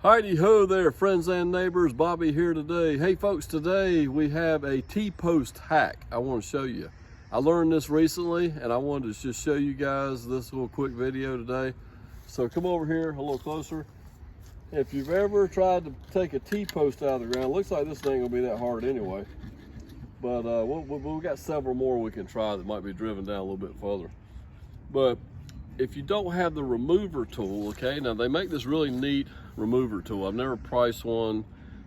Heidi ho there, friends and neighbors. Bobby here today. Hey folks, today we have a T-post hack I want to show you. I learned this recently and I wanted to just show you guys this little quick video today. So come over here a little closer. If you've ever tried to take a T-post out of the ground, looks like this ain't gonna be that hard anyway. But we've got several more we can try that might be driven down a little bit further. But if you don't have the remover tool, okay, now they make this really neat remover tool. I've never priced one,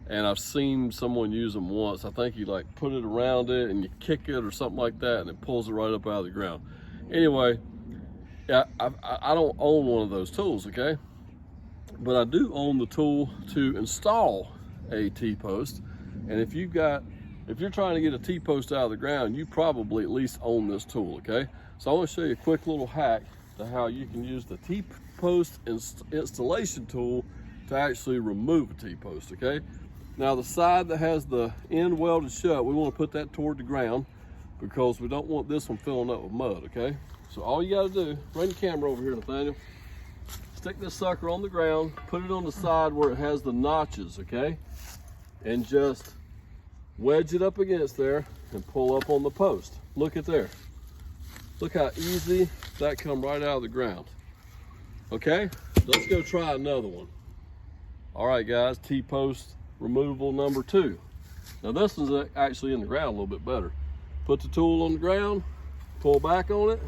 and I've seen someone use them once. I think you like put it around it and you kick it or something like that, and it pulls it right up out of the ground. Anyway, I don't own one of those tools, okay? But I do own the tool to install a T-post. And if you're trying to get a T-post out of the ground, you probably at least own this tool, okay? So I want to show you a quick little hack to how you can use the T-post installation tool to actually remove a T-post, okay? Now the side that has the end welded shut, we want to put that toward the ground because we don't want this one filling up with mud, okay? So all you got to do, bring the camera over here, Nathaniel. Stick this sucker on the ground, put it on the side where it has the notches, okay? And just wedge it up against there and pull up on the post. Look at there. Look how easy that come right out of the ground. Okay, let's go try another one. All right, guys, T-post removal number 2. Now this one's actually in the ground a little bit better. Put the tool on the ground, pull back on it.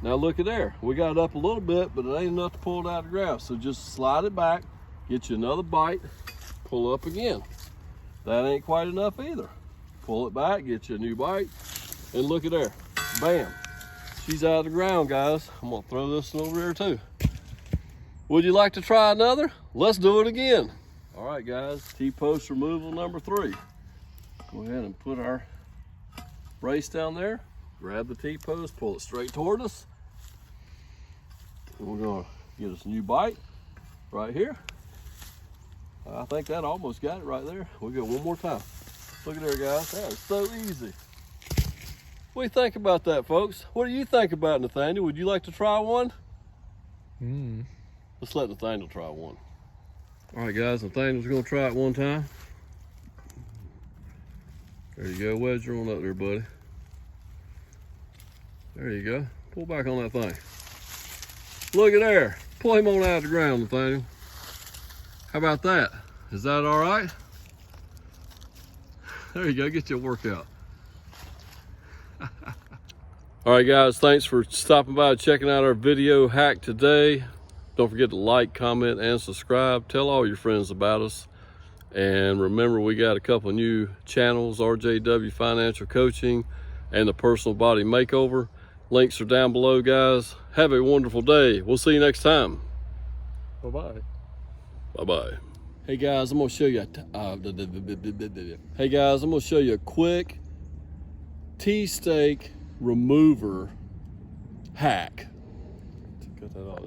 Now look at there. We got it up a little bit, but it ain't enough to pull it out of the ground. So just slide it back, get you another bite, pull up again. That ain't quite enough either. Pull it back, get you a new bite, and look at there. Bam, she's out of the ground, guys. I'm gonna throw this one over here too. Would you like to try another? Let's do it again. All right, guys, T-post removal number 3. Go ahead and put our brace down there. Grab the T-post, pull it straight toward us. And we're gonna get us a new bite right here. I think that almost got it right there. We'll go one more time. Look at there, guys. That is so easy. What do you think about that, folks? What do you think about it, Nathaniel? Would you like to try one? Let's let Nathaniel try one. All right, guys, Nathaniel's gonna try it one time. There you go, wedge her on up there, buddy. There you go. Pull back on that thing. Look at there. Pull him on out of the ground, Nathaniel. How about that? Is that all right? There you go, get your workout. All right, guys, thanks for stopping by and checking out our video hack today. Don't forget to like, comment, and subscribe. Tell all your friends about us. And remember, we got a couple of new channels, RJW Financial Coaching and the Personal Body Makeover. Links are down below, guys. Have a wonderful day. We'll see you next time. Bye-bye. Bye-bye. Hey guys, I'm gonna show you a quick T-stake remover hack. Cut that off.